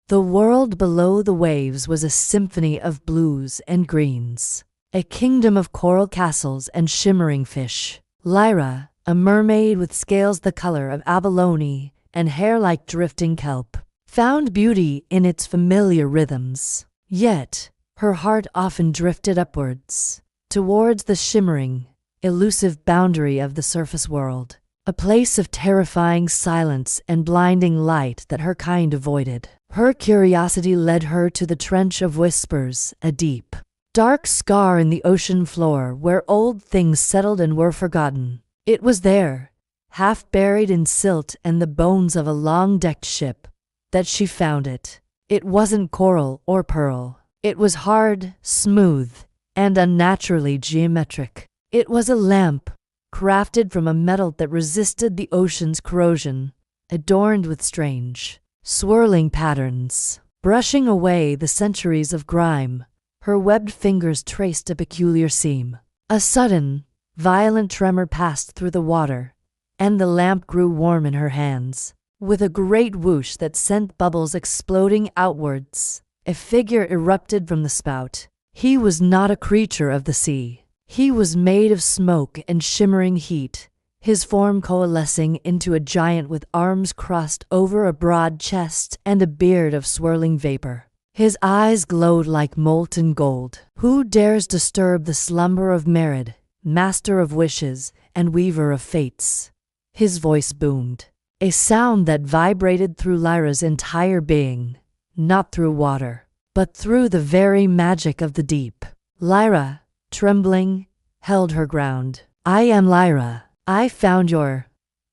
The world below the waves was a symphony of blues and greens, a kingdom of coral castles and shimmering fish. Lyra, a mermaid with scales the color of abalone and hair like drifting kelp, found beauty in its familiar rhythms. Yet, her heart often drifted upwards, towards the shimmering, elusive boundary of the surface world, a place of terrifying silence and blinding light that her kind avoided. Her curiosity led her to the Trench of Whispers, a deep, dark scar in the ocean floor where old things settled and were forgotten. It was there, half buried in silt and the bones of a long-decked ship, that she found it. It wasn't coral or pearl. It was hard, smooth, and unnaturally geometric. It was a lamp, crafted from a metal that resisted the ocean's corrosion, adorned with strange, swirling patterns. Brushing away the centuries of grime, her webbed fingers traced a peculiar seam. A sudden, violent tremor passed through the water, and the lamp grew warm in her hands. With a great whoosh that sent bubbles exploding outwards, a figure erupted from the spout. He was not a creature of the sea. He was made of smoke and shimmering heat, his form coalescing into a giant with arms crossed over a broad chest and a beard of swirling vapor. His eyes glowed like molten gold. Who dares disturb the slumber of Mermaid, master of wishes and weaver of fates? His voice boomed, a sound that vibrated through Lyra's entire being, not through water, but through the very magic of the deep. Lyra, trembling, held her ground. "I am Lyra. I found your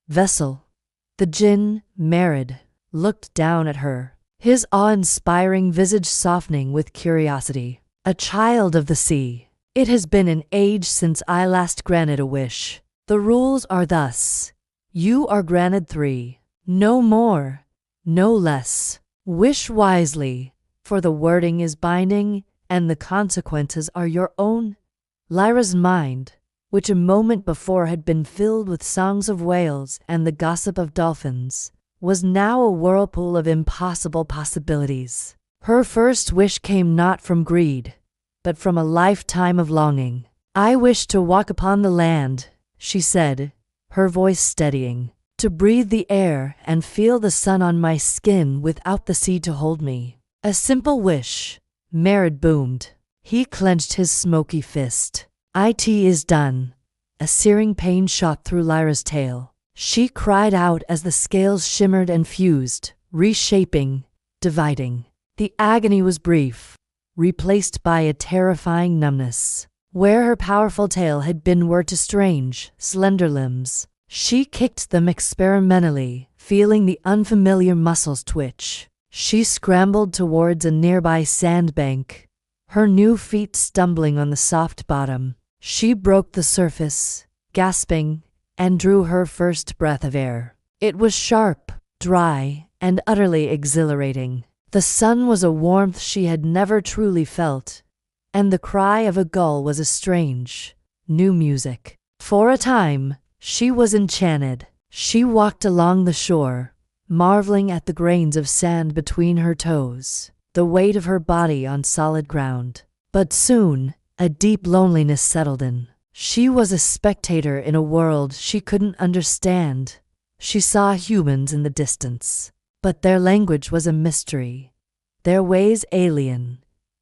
vessel." The djinn, Mermaid, looked down at her, his awe-inspiring visage softening with curiosity. "A child of the sea. It has been an age since I last granted a wish. The rules are thus. You are granted 3. No more, no less. Wish wisely, for the wording is binding and the consequences are your own." Lyra's mind, which a moment before had been filled with songs of whales and the gossip of dolphins, was now a whirlpool of impossible possibilities. Her first wish came not from greed, but from a lifetime of longing. "I wish to walk upon the land," she said, her voice steadying, "to breathe the air and feel the sun on my skin without the sea to hold me." "A simple wish," Mermaid boomed. He clenched his smoky fist. "It is done." A searing pain shot through Lyra's tail. She cried out as the scales shimmered and fused, reshaping, dividing. The agony was brief, replaced by a terrifying numbness. Where her powerful tail had been were to strange, slender limbs. She kicked them experimentally, feeling the unfamiliar muscles twitch. She scrambled towards a nearby sandbank, her new feet stumbling on the soft bottom. She broke the surface, gasping, and drew her first breath of air. It was sharp, dry, and utterly exhilarating. The sun was a warmth she had never truly felt, and the cry of a gull was a strange, new music. For a time, she was enchanted. She walked along the shore, marveling at the grains of sand between her toes, the weight of her body on solid ground. But soon, a deep loneliness settled in. She was a spectator in a world she couldn't understand. She saw humans in the distance, but their language was a mystery, their ways alien.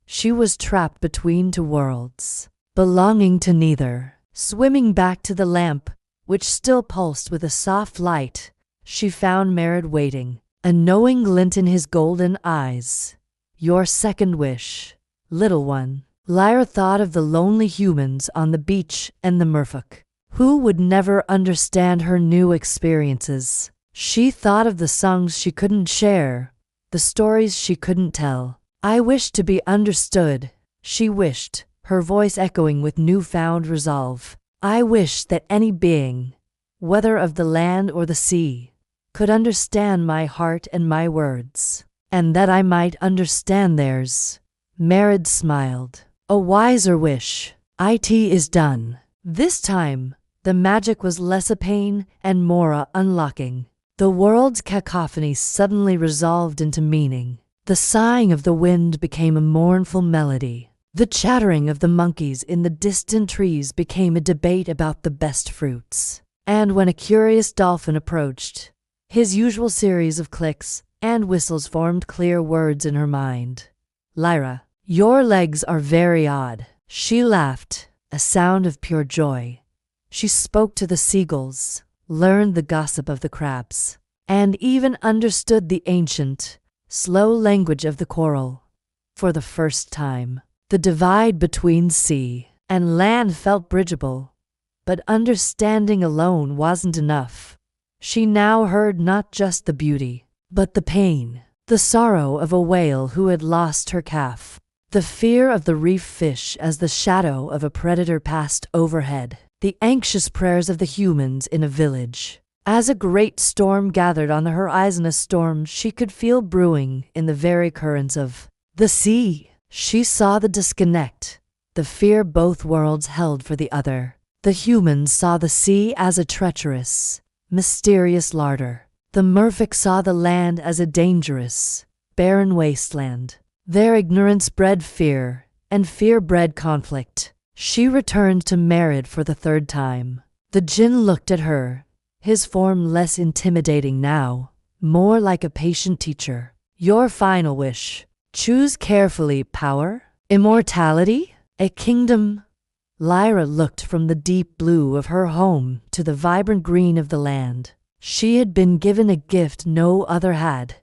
She was trapped between 2 worlds, belonging to neither. Swimming back to the lamp, which still pulsed with a soft light, she found Mermaid waiting, a knowing glint in his golden eyes. "Your second wish, little one." Lyra thought of the lonely humans on the beach and the merfolk, who would never understand her new experiences. She thought of the songs she couldn't share, the stories she couldn't tell. "I wish to be understood," she wished, her voice echoing with newfound resolve. "I wish that any being, whether of the land or the sea, could understand my heart and my words, and that I might understand theirs." Mermaid smiled. "A wiser wish. It is done." This time, the magic was less a pain and more a unlocking. The world's cacophony suddenly resolved into meaning. The sighing of the wind became a mournful melody. The chattering of the monkeys in the distant trees became a debate about the best fruits. And when a curious dolphin approached, his usual series of clicks and whistles formed clear words in her mind. Lyra, your legs are very odd. She laughed, a sound of pure joy. She spoke to the seagulls, learned the gossip of the crabs, and even understood the ancient, slow language of the coral. For the first time, the divide between sea and land felt bridgeable, but understanding alone wasn't enough. She now heard not just the beauty, but the pain, the sorrow of a whale who had lost her calf, the fear of the reef fish as the shadow of a predator passed overhead, the anxious prayers of the humans in a village. As a great storm gathered on the horizon, a storm she could feel brewing in the very currents of the sea. She saw the disconnect, the fear both worlds held for the other. The humans saw the sea as a treacherous, mysterious larder. The merfolk saw the land as a dangerous, barren wasteland. Their ignorance bred fear, and fear bred conflict. She returned to Mermaid for the third time. The djinn looked at her, his form less intimidating now, more like a patient teacher. Your final wish. Choose carefully. Power? Immortality? A kingdom? Lyra looked from the deep blue of her home to the vibrant green of the land. She had been given a gift no other had,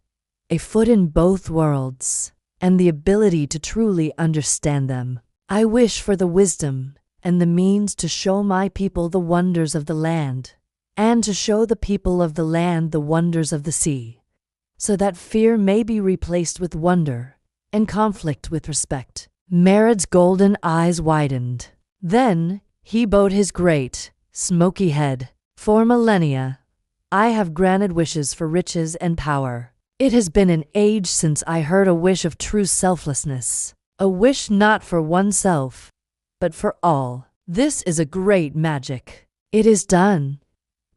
a foot in both worlds, and the ability to truly understand them. I wish for the wisdom and the means to show my people the wonders of the land, and to show the people of the land the wonders of the sea, so that fear may be replaced with wonder, and conflict with respect. Mermaid's golden eyes widened. Then he bowed his great, smoky head. For millennia, I have granted wishes for riches and power. It has been an age since I heard a wish of true selflessness, a wish not for oneself, but for all. This is a great magic. It is done.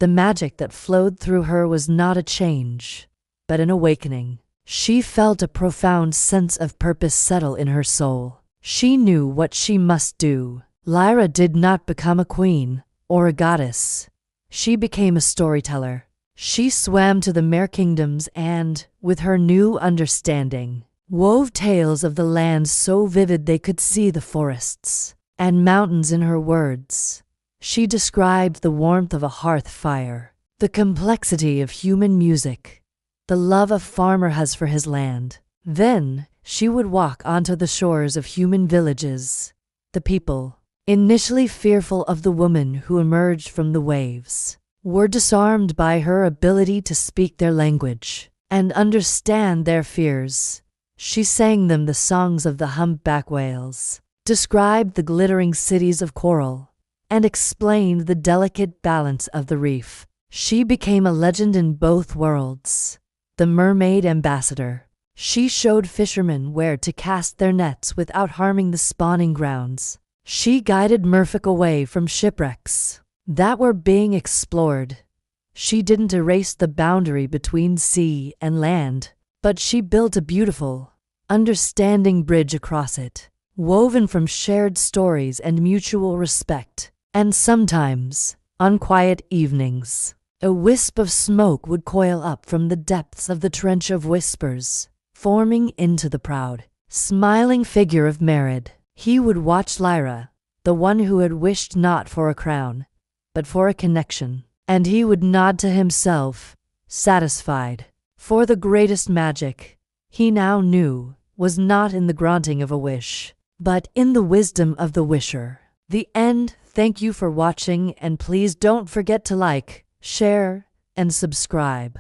The magic that flowed through her was not a change, but an awakening. She felt a profound sense of purpose settle in her soul. She knew what she must do. Lyra did not become a queen or a goddess. She became a storyteller. She swam to the mere kingdoms and, with her new understanding, wove tales of the land so vivid they could see the forests and mountains in her words. She described the warmth of a hearth fire, the complexity of human music, the love a farmer has for his land. Then she would walk onto the shores of human villages. The people, initially fearful of the woman who emerged from the waves, were disarmed by her ability to speak their language and understand their fears. She sang them the songs of the humpback whales, described the glittering cities of coral, and explained the delicate balance of the reef. She became a legend in both worlds, the mermaid ambassador. She showed fishermen where to cast their nets without harming the spawning grounds. She guided merfolk away from shipwrecks that were being explored. She didn't erase the boundary between sea and land, but she built a beautiful, understanding bridge across it, woven from shared stories and mutual respect. And sometimes, on quiet evenings, a wisp of smoke would coil up from the depths of the trench of whispers, forming into the proud, smiling figure of Mermaid. He would watch Lyra, the one who had wished not for a crown, but for a connection, and he would nod to himself, satisfied. For the greatest magic, he now knew, was not in the granting of a wish, but in the wisdom of the wisher. The end. Thank you for watching, and please don't forget to like, share, and subscribe.